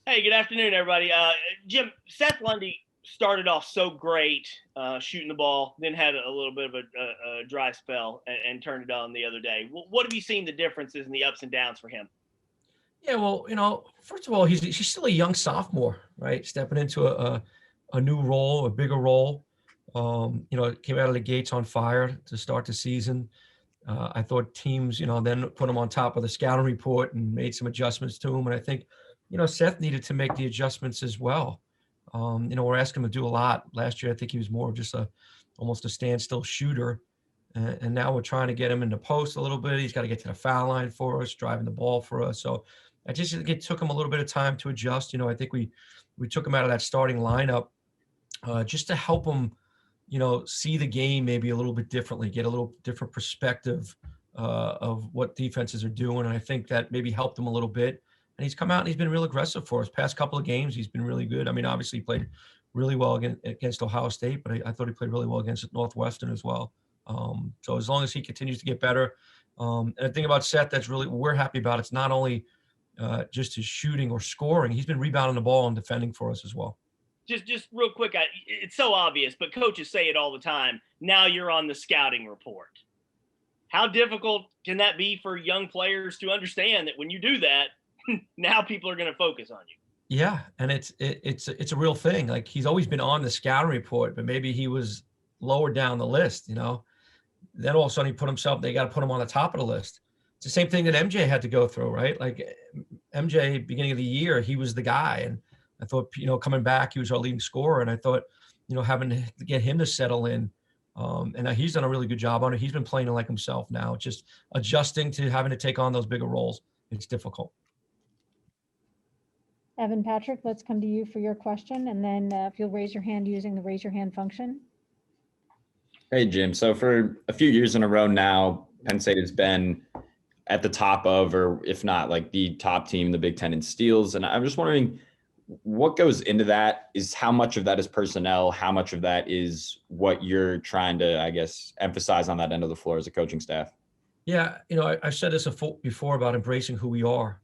Hey, good afternoon, everybody. Jim, Seth Lundy started off so great shooting the ball, then had a little bit of a dry spell and turned it on the other day. What have you seen the differences and the ups and downs for him? Yeah, well, first of all, he's still a young sophomore, right? Stepping into a new role, a bigger role. Came out of the gates on fire to start the season. I thought teams, then put him on top of the scouting report and made some adjustments to him. And I think, Seth needed to make the adjustments as well. We're asking him to do a lot. Last year, I think he was more of just almost a standstill shooter. And now we're trying to get him in the post a little bit. He's got to get to the foul line for us, driving the ball for us. So I just think it took him a little bit of time to adjust. I think we took him out of that starting lineup just to help him, see the game maybe a little bit differently, get a little different perspective of what defenses are doing. And I think that maybe helped him a little bit. And he's come out and he's been real aggressive for us. Past couple of games, he's been really good. I mean, obviously he played really well against Ohio State, but I thought he played really well against Northwestern as well. So as long as he continues to get better, and the thing about Seth that's really we're happy about, it's not only just his shooting or scoring. He's been rebounding the ball and defending for us as well. Just real quick, it's so obvious, but coaches say it all the time. Now you're on the scouting report. How difficult can that be for young players to understand that when you do that, now people are going to focus on you? Yeah, and it's a real thing. Like he's always been on the scouting report, but maybe he was lower down the list. Then all of a sudden he put himself. They got to put him on the top of the list. It's the same thing that MJ had to go through, right? Like MJ, beginning of the year, he was the guy, and I thought, coming back, he was our leading scorer, and I thought, having to get him to settle in, and he's done a really good job on it. He's been playing like himself now, just adjusting to having to take on those bigger roles. It's difficult. Evan Patrick, let's come to you for your question. And then if you'll raise your hand using the raise your hand function. Hey, Jim. So for a few years in a row now, Penn State has been at the top of, or if not like the top team, the Big Ten in steals. And I'm just wondering what goes into that. Is how much of that is personnel? How much of that is what you're trying to, I guess, emphasize on that end of the floor as a coaching staff? Yeah, I've said this before about embracing who we are.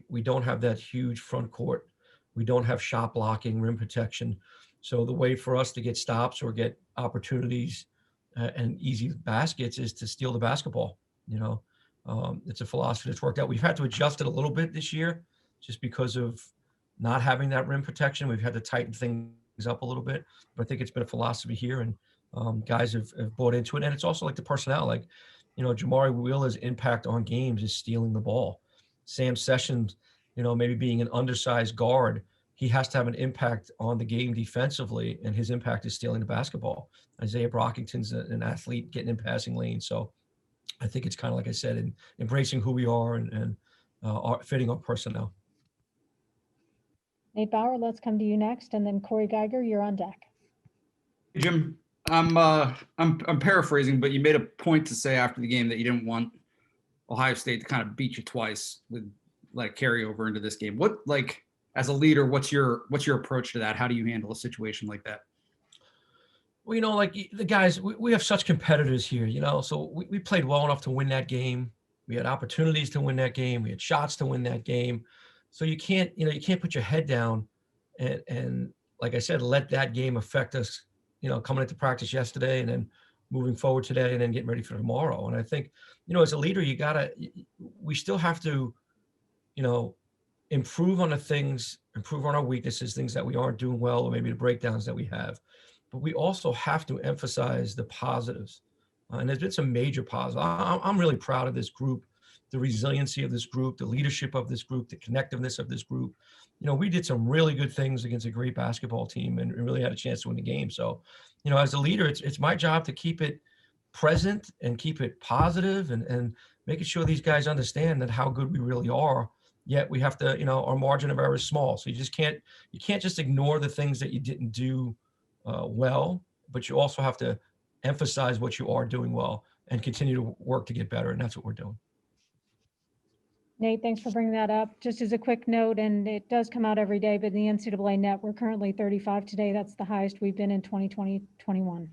We don't have that huge front court. We don't have shot blocking, rim protection. So the way for us to get stops or get opportunities and easy baskets is to steal the basketball. It's a philosophy that's worked out. We've had to adjust it a little bit this year just because of not having that rim protection. We've had to tighten things up a little bit, but I think it's been a philosophy here, and guys have bought into it. And it's also like the personnel, like, Jamari Wheeler's impact on games is stealing the ball. Sam Sessions, maybe being an undersized guard, he has to have an impact on the game defensively, and his impact is stealing the basketball. Isaiah Brockington's an athlete getting in passing lanes. So I think it's kind of like I said, in embracing who we are and fitting our personnel. Nate Bauer, let's come to you next. And then Corey Geiger, you're on deck. Jim, I'm paraphrasing, but you made a point to say after the game that you didn't want Ohio State to kind of beat you twice with like carryover into this game. What, like, as a leader, what's your approach to that? How do you handle a situation like that? Well, like the guys, we have such competitors here, so we played well enough to win that game. We had opportunities to win that game. We had shots to win that game. So you can't put your head down and like I said, let that game affect us, coming into practice yesterday and then moving forward today and then getting ready for tomorrow. And I think, as a leader, we still have to, improve on the things, improve on our weaknesses, things that we aren't doing well, or maybe the breakdowns that we have. But we also have to emphasize the positives. And there's been some major positives. I'm really proud of this group, the resiliency of this group, the leadership of this group, the connectiveness of this group. We did some really good things against a great basketball team and really had a chance to win the game. So, as a leader, it's my job to keep it present and keep it positive and making sure these guys understand that how good we really are. Yet we have to, our margin of error is small. So you can't just ignore the things that you didn't do well, but you also have to emphasize what you are doing well and continue to work to get better. And that's what we're doing. Nate, thanks for bringing that up. Just as a quick note, and it does come out every day, but in the NCAA net, we're currently 35 today. That's the highest we've been in 2020-21.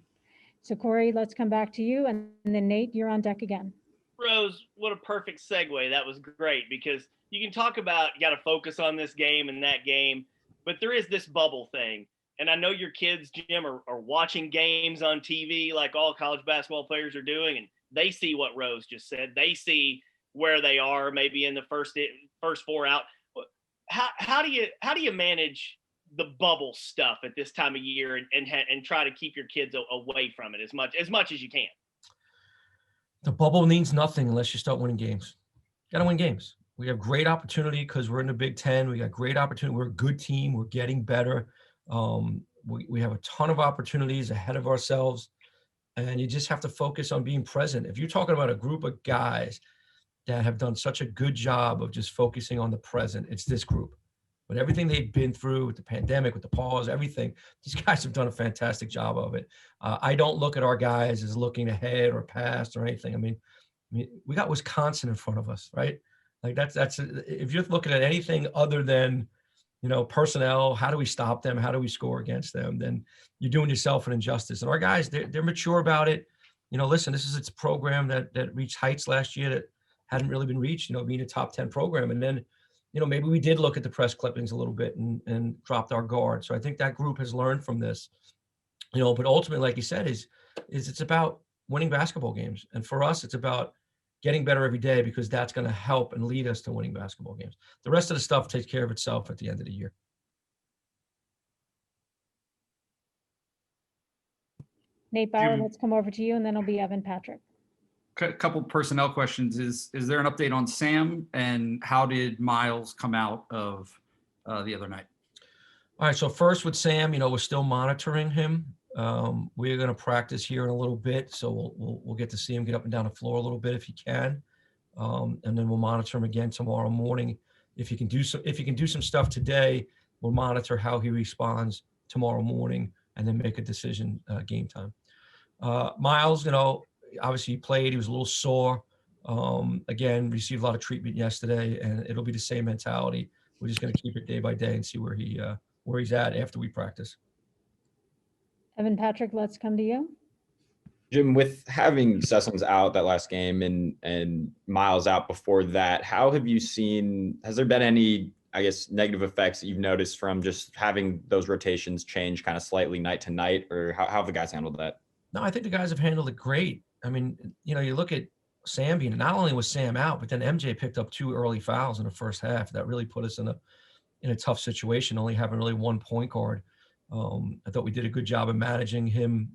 So Corey, let's come back to you. And then Nate, you're on deck again. Rose, what a perfect segue. That was great because you can talk about you got to focus on this game and that game, but there is this bubble thing. And I know your kids, Jim, are watching games on TV like all college basketball players are doing, and they see what Rose just said. They see where they are, maybe in the first four out. How do you manage the bubble stuff at this time of year and try to keep your kids away from it as much as you can? The bubble means nothing unless you start winning games. Got to win games. We have great opportunity because we're in the Big Ten. We got great opportunity. We're a good team. We're getting better. We have a ton of opportunities ahead of ourselves, and you just have to focus on being present. If you're talking about a group of guys that have done such a good job of just focusing on the present, it's this group. With everything they've been through, with the pandemic, with the pause, everything, these guys have done a fantastic job of it. I don't look at our guys as looking ahead or past or anything. I mean, we got Wisconsin in front of us, right? Like that's if you're looking at anything other than, personnel, how do we stop them? How do we score against them? Then you're doing yourself an injustice. And our guys, they're mature about it. Listen, this is its program that reached heights last year that hadn't really been reached, being a top 10 program. And then, maybe we did look at the press clippings a little bit and dropped our guard. So I think that group has learned from this, but ultimately, like you said, is it's about winning basketball games. And for us, it's about getting better every day because that's going to help and lead us to winning basketball games. The rest of the stuff takes care of itself at the end of the year. Nate Bauer, Jim. let's come over to you, and then it'll be Evan Patrick. A couple personnel questions. Is there an update on Sam, and how did Miles come out of the other night? All right. So first with Sam, we're still monitoring him. We're going to practice here in a little bit, so we'll get to see him get up and down the floor a little bit if he can, and then we'll monitor him again tomorrow morning. If he can do some stuff today, we'll monitor how he responds tomorrow morning, and then make a decision game time. Miles, obviously he played. He was a little sore. Again, received a lot of treatment yesterday, and it'll be the same mentality. We're just going to keep it day by day and see where he's at after we practice. Evan Patrick, let's come to you. Jim, with having Sessoms out that last game and Miles out before that, how have you seen? Has there been any, I guess, negative effects that you've noticed from just having those rotations change kind of slightly night to night, or how have the guys handled that? No, I think the guys have handled it great. I mean, you look at Sam being, not only was Sam out, but then MJ picked up 2 early fouls in the first half. That really put us in a tough situation, only having really 1 point guard. I thought we did a good job of managing him,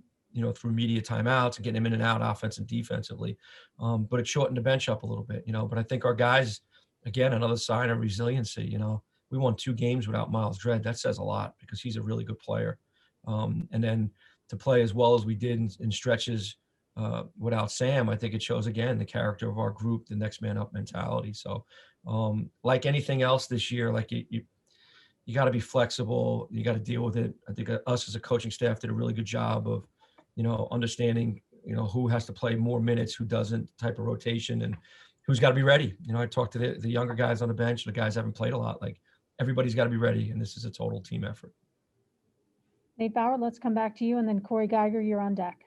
through media timeouts and getting him in and out offense and defensively. But it shortened the bench up a little bit, but I think our guys, again, another sign of resiliency. We won 2 games without Miles Dredd. That says a lot because he's a really good player. And then to play as well as we did in stretches without Sam, I think it shows, again, the character of our group, the next man up mentality. So like anything else this year, like you got to be flexible. You got to deal with it. I think us as a coaching staff did a really good job of, understanding, who has to play more minutes, who doesn't, type of rotation, and who's got to be ready. I talked to the younger guys on the bench, the guys haven't played a lot. Like, everybody's got to be ready, and this is a total team effort. Nate Bauer, let's come back to you, and then Corey Geiger, you're on deck.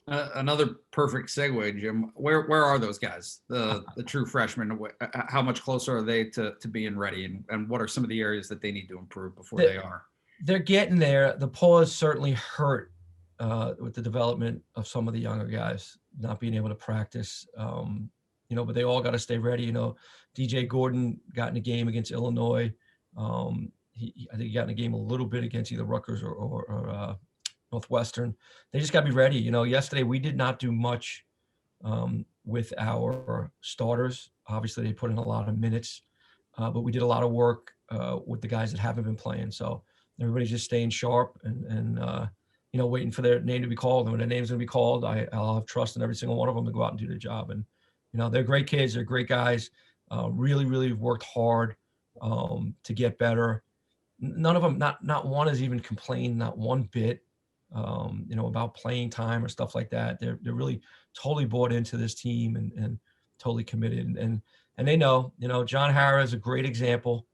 Another perfect segue, Jim. Where are those guys, the true freshmen? How much closer are they to being ready, and what are some of the areas that they need to improve before they are? They're getting there. The pause certainly hurt with the development of some of the younger guys not being able to practice. But they all got to stay ready. DJ Gordon got in a game against Illinois. I think he got in a game a little bit against either Rutgers or Northwestern. They just got to be ready. Yesterday we did not do much with our starters. Obviously, they put in a lot of minutes, but we did a lot of work with the guys that haven't been playing. So everybody's just staying sharp and waiting for their name to be called. And when their name's going to be called, I'll have trust in every single one of them to go out and do their job. And they're great kids. They're great guys. Really, really worked hard to get better. None of them, not one has even complained, not one bit, about playing time or stuff like that. They're really totally bought into this team and totally committed. And they know, John Harrah is a great example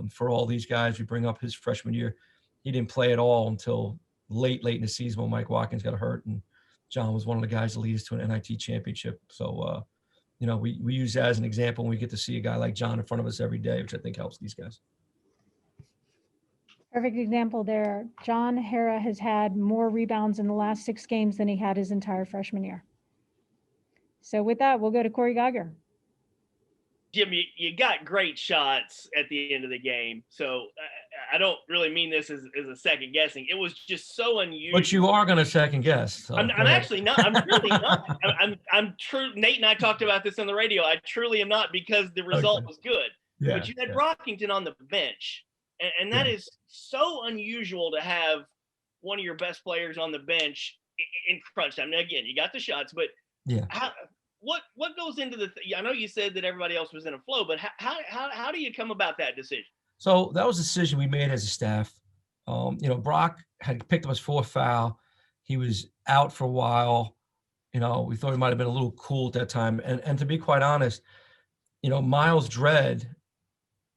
for all these guys. We bring up his freshman year. He didn't play at all until late in the season when Mike Watkins got hurt. And John was one of the guys that lead us to an NIT championship. So, we use that as an example when we get to see a guy like John in front of us every day, which I think helps these guys. Perfect example there. John Hara has had more rebounds in the last 6 games than he had his entire freshman year. So with that, we'll go to Corey Geiger. Jim, you got great shots at the end of the game. So I don't really mean this as a second guessing. It was just so unusual. But you are going to second guess. So I'm actually not. I'm really not. I'm true. Nate and I talked about this on the radio. I truly am not, because the result was good. Yeah, but you had Brockington on the bench. And that is so unusual to have one of your best players on the bench in crunch time. Now, again, you got the shots, but what goes into the I know you said that everybody else was in a flow, but how do you come about that decision? So that was a decision we made as a staff. Brock had picked up his 4th foul. He was out for a while. We thought he might have been a little cool at that time. And to be quite honest, Miles Dredd,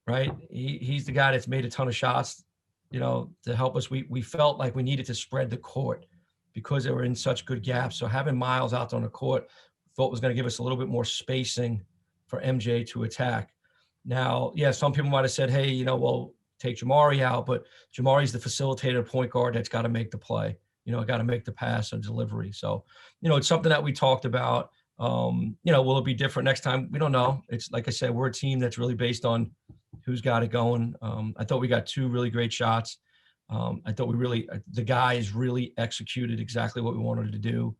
right? He's the guy that's made a ton of shots, to help us. We felt like we needed to spread the court because they were in such good gaps. So having Miles out on the court, thought was going to give us a little bit more spacing for MJ to attack. Now, some people might have said, hey, well, take Jamari out, but Jamari's the facilitator point guard that's got to make the play, got to make the pass or delivery. So, it's something that we talked about. Will it be different next time? We don't know. It's like I said, we're a team that's really based on who's got it going. I thought we got 2 really great shots. I thought the guys really executed exactly what we wanted to do.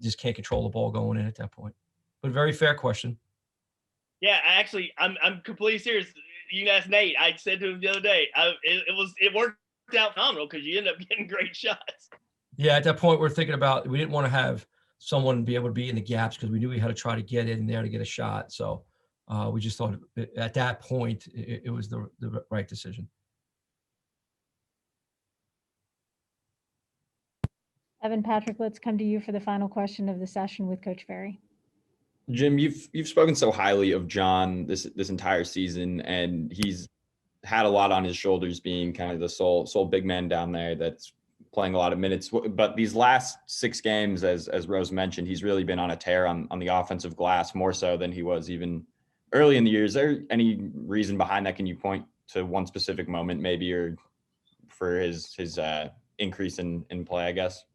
Just can't control the ball going in at that point. But very fair question. Yeah, actually, I'm completely serious. You can ask Nate. I said to him the other day, it worked out phenomenal because you end up getting great shots. Yeah, at that point, we're thinking about, we didn't want to have someone be able to be in the gaps because we knew we had to try to get in there to get a shot. So we just thought at that point it was the right decision. Evan Patrick, let's come to you for the final question of the session with Coach Ferry. Jim, you've spoken so highly of John this entire season, and he's had a lot on his shoulders being kind of the sole big man down there that's playing a lot of minutes. But these last 6 games, as Rose mentioned, he's really been on a tear on the offensive glass, more so than he was even early in the year. Is there any reason behind that? Can you point to one specific moment maybe, or for his increase in play, I guess?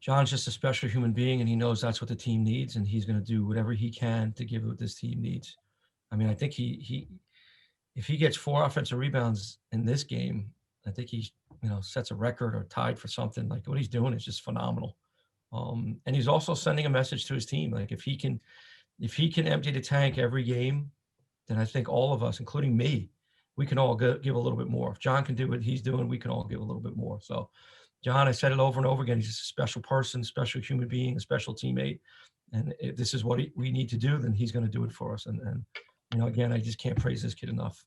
John's just a special human being, and he knows that's what the team needs, and he's going to do whatever he can to give what this team needs. I mean, I think if he gets 4 offensive rebounds in this game, I think he sets a record or tied for something. Like, what he's doing is just phenomenal. And he's also sending a message to his team. Like, if he can empty the tank every game, then I think all of us, including me, we can all give a little bit more. If John can do what he's doing, we can all give a little bit more. So John, I said it over and over again, he's just a special person, special human being, a special teammate. And if this is what we need to do, then he's going to do it for us. And again, I just can't praise this kid enough.